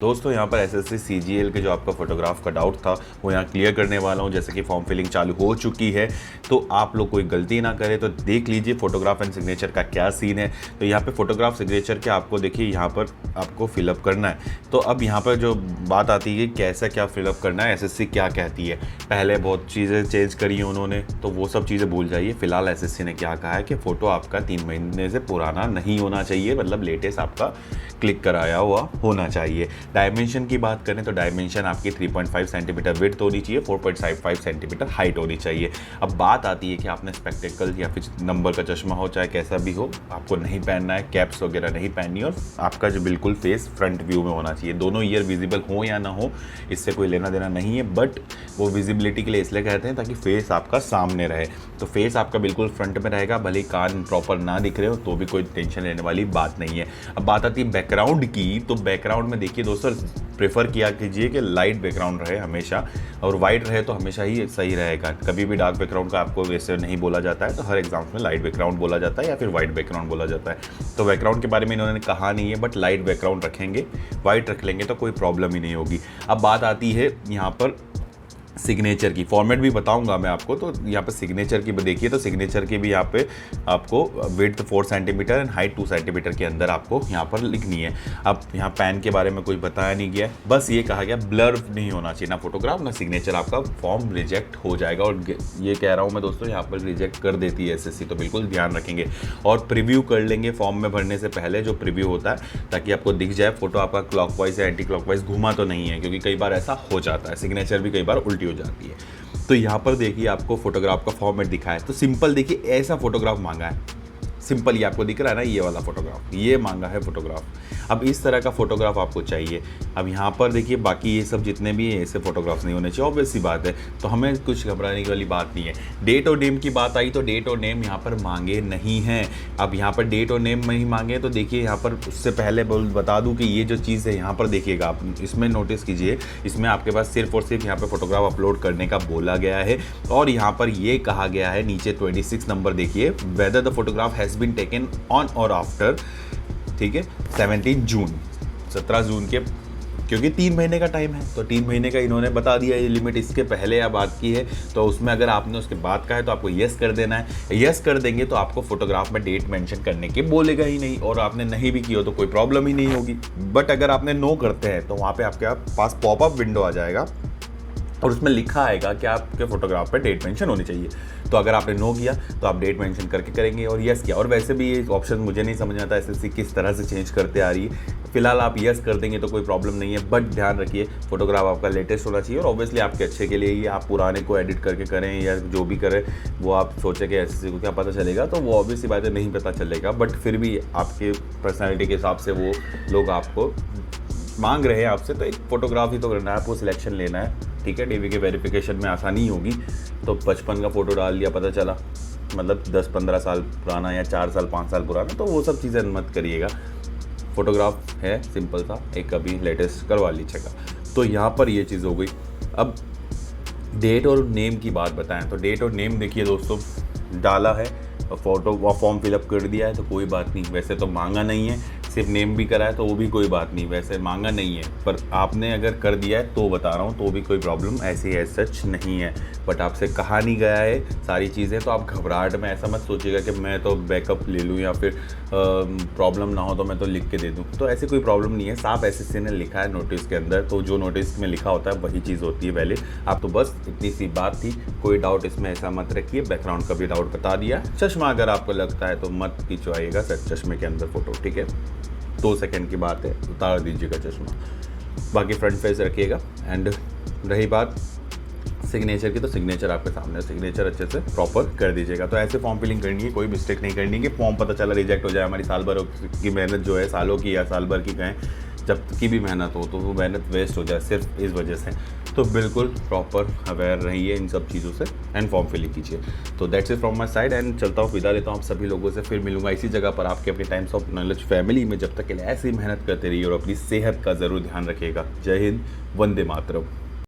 दोस्तों यहाँ पर एसएससी सीजीएल के जो आपका फोटोग्राफ का डाउट था वो यहाँ क्लियर करने वाला हूँ। जैसे कि फॉर्म फिलिंग चालू हो चुकी है, तो आप लोग कोई गलती ना करें, तो देख लीजिए फोटोग्राफ एंड सिग्नेचर का क्या सीन है। तो यहाँ पे फोटोग्राफ सिग्नेचर के आपको देखिए यहाँ पर आपको फिलअप करना है। तो अब यहाँ पर जो बात आती है कैसा क्या फिलअप करना है, एसएससी क्या कहती है। पहले बहुत चीज़ें चेंज करी हैं उन्होंने, तो वो सब चीज़ें भूल जाइए। फिलहाल एसएससी ने क्या कहा है कि फ़ोटो आपका 3 महीने से पुराना नहीं होना चाहिए, मतलब लेटेस्ट आपका क्लिक कराया हुआ होना चाहिए। डायमेंशन की बात करें तो डायमेंशन आपकी 3.5 सेंटीमीटर विड्थ होनी चाहिए, 4.55 सेंटीमीटर हाइट होनी चाहिए। अब बात आती है कि आपने स्पेक्टिकल या फिर नंबर का चश्मा हो, चाहे कैसा भी हो, आपको नहीं पहनना है, कैप्स वगैरह नहीं पहननी, और आपका जो बिल्कुल फेस फ्रंट व्यू में होना चाहिए। दोनों ईयर विजिबल हो या ना हो, इससे कोई लेना देना नहीं है, बट वो विजिबिलिटी के लिए इसलिए कहते हैं ताकि फेस आपका सामने रहे। तो फेस आपका बिल्कुल फ्रंट में रहेगा, भले कान प्रॉपर ना दिख रहे हो तो भी कोई टेंशन लेने वाली बात नहीं है। अब बात आती है बैकग्राउंड की, तो बैकग्राउंड में देखिए दोस्तों, प्रेफर किया कीजिए कि लाइट बैकग्राउंड रहे हमेशा, और वाइट रहे तो हमेशा ही सही रहेगा। कभी भी डार्क बैकग्राउंड का आपको वैसे नहीं बोला जाता है, तो हर एग्जाम्स में लाइट बैकग्राउंड बोला जाता है या फिर वाइट बैकग्राउंड बोला जाता है। तो बैकग्राउंड के बारे में इन्होंने कहा नहीं है, बट लाइट बैकग्राउंड रखेंगे, वाइट रख लेंगे तो कोई प्रॉब्लम ही नहीं होगी। अब बात आती है यहाँ पर सिग्नेचर की, फॉर्मेट भी बताऊंगा मैं आपको। तो यहाँ पे सिग्नेचर की देखिए, तो सिग्नेचर की भी यहाँ पे आपको width 4 centimetre and height 2 centimetre के अंदर आपको यहाँ पर लिखनी है। अब यहाँ पैन के बारे में कुछ बताया नहीं गया, बस ये कहा गया ब्लर नहीं होना चाहिए, ना फोटोग्राफ ना सिग्नेचर, आपका फॉर्म रिजेक्ट हो जाएगा। और ये कह रहा हूँ मैं दोस्तों, यहाँ पर रिजेक्ट कर देती है एसएससी, तो बिल्कुल ध्यान रखेंगे। और प्रीव्यू कर लेंगे फॉर्म में भरने से पहले, जो प्रीव्यू होता है, ताकि आपको दिख जाए फोटो आपका क्लॉकवाइज या एंटी क्लॉकवाइज घुमा तो नहीं है, क्योंकि कई बार ऐसा हो जाता है, सिग्नेचर भी कई बार उल्टी हो जाती है। तो यहाँ पर देखिए आपको फोटोग्राफ का फॉर्मेट दिखा है, तो सिंपल देखिए ऐसा फोटोग्राफ मांगा है, सिंपल ये आपको दिख रहा है ना, ये वाला फोटोग्राफ, ये मांगा है फोटोग्राफ। अब इस तरह का फोटोग्राफ आपको चाहिए। अब यहाँ पर देखिए बाकी ये सब जितने भी हैं ऐसे फोटोग्राफ्स नहीं होने चाहिए, ऑब्वियस सी बात है, तो हमें कुछ घबराने की वाली बात नहीं है। डेट और नेम की बात आई तो डेट और नेम यहाँ पर मांगे नहीं हैं। अब यहाँ पर डेट और नेम नहीं मांगे, तो देखिए यहाँ पर उससे पहले बता दूँ कि ये जो चीज़ है यहाँ पर देखिएगा आप, इसमें नोटिस कीजिए, इसमें आपके पास सिर्फ और सिर्फ यहाँ पर फोटोग्राफ अपलोड करने का बोला गया है। और यहाँ पर ये कहा गया है नीचे 26 नंबर देखिए, whether the photograph has been taken on और आफ्टर, ठीक है, 17 जून के, क्योंकि 3 महीने का टाइम है, तो 3 महीने का इन्होंने बता दिया ये लिमिट। इसके पहले या बात की है तो उसमें अगर आपने उसके बाद का है तो आपको यस कर देना है। यस कर देंगे तो आपको फोटोग्राफ में डेट मेंशन करने के बोलेगा ही नहीं, और आपने नहीं भी किया तो कोई प्रॉब्लम ही नहीं होगी। बट अगर आपने नो करते हैं तो वहाँ पे आपके पास पॉपअप विंडो आ जाएगा और उसमें लिखा आएगा कि आपके फोटोग्राफ पे डेट मेंशन होनी चाहिए। तो अगर आपने नो किया तो आप डेट मेंशन करके करेंगे, और यस किया। और वैसे भी ये ऑप्शन मुझे नहीं समझ आता एसएससी किस तरह से चेंज करते आ रही है। फिलहाल आप यस कर देंगे तो कोई प्रॉब्लम नहीं है, बट ध्यान रखिए फोटोग्राफ आपका लेटेस्ट होना चाहिए, और ऑब्वियसली आपके अच्छे के लिए ही। आप पुराने को एडिट करके करें या जो भी करें, वो आप सोचें कि एसएससी को क्या पता चलेगा, तो वो ऑब्वियसली बात है नहीं पता चलेगा। बट फिर भी आपके पर्सनैलिटी के हिसाब से वो लोग आपको मांग रहे हैं आपसे, तो एक फोटोग्राफ ही तो करना है, आपको सिलेक्शन लेना है, ठीक है। डीवी के वेरिफिकेशन में आसानी होगी, तो 55 का फ़ोटो डाल दिया, पता चला मतलब 10-15 साल पुराना या 4 साल 5 साल पुराना, तो वो सब चीज़ें मत करिएगा। फोटोग्राफ है सिंपल सा, एक अभी लेटेस्ट करवा लीजिएगा। तो यहाँ पर ये चीज़ हो गई। अब डेट और नेम की बात बताएं, तो डेट और नेम देखिए दोस्तों, डाला है फ़ोटो व फॉर्म फिलअप कर दिया है तो कोई बात नहीं, वैसे तो मांगा नहीं है। सिर्फ नेम भी करा है तो वो भी कोई बात नहीं, वैसे मांगा नहीं है, पर आपने अगर कर दिया है तो बता रहा हूँ, तो भी कोई प्रॉब्लम ऐसी है सच नहीं है। बट आपसे कहा नहीं गया है सारी चीज़ें, तो आप घबराहट में ऐसा मत सोचिएगा कि मैं तो बैकअप ले लूँ या फिर प्रॉब्लम ना हो तो मैं तो लिख के दे दूँ, तो ऐसी कोई प्रॉब्लम नहीं है। साफ एसएससी ने लिखा है नोटिस के अंदर, तो जो नोटिस में लिखा होता है वही चीज़ होती है वैलिड। आप तो बस इतनी सी बात थी, कोई डाउट इसमें ऐसा मत रखिए। बैकग्राउंड का भी डाउट बता दिया। चश्मा अगर आपको लगता है तो मत खिंचवाइएगा सर चश्मे के अंदर फ़ोटो, ठीक है, 2 सेकंड की बात है, उतार दीजिएगा चश्मा, बाकी फ्रंट फेस रखिएगा। एंड रही बात सिग्नेचर की, तो सिग्नेचर आपके सामने, सिग्नेचर अच्छे से प्रॉपर कर दीजिएगा। तो ऐसे फॉर्म फिलिंग करनी है, कोई मिस्टेक नहीं करनी है कि फॉर्म पता चला रिजेक्ट हो जाए। हमारी साल भर की मेहनत जो है, सालों की या साल भर की कहें, जब की भी मेहनत हो तो वो मेहनत वेस्ट हो जाए सिर्फ इस वजह से। तो बिल्कुल प्रॉपर अवेयर रहिए इन सब चीज़ों से एंड फॉर्म फिलिंग कीजिए। तो that's it from my side, and चलता हूँ, विदा लेता हूँ आप सभी लोगों से। फिर मिलूंगा इसी जगह पर आपके अपने टाइम्स ऑफ नॉलेज फैमिली में। जब तक के लिए ऐसी मेहनत करते रहिए और अपनी सेहत का ज़रूर ध्यान रखिएगा। जय हिंद, वंदे मातरम।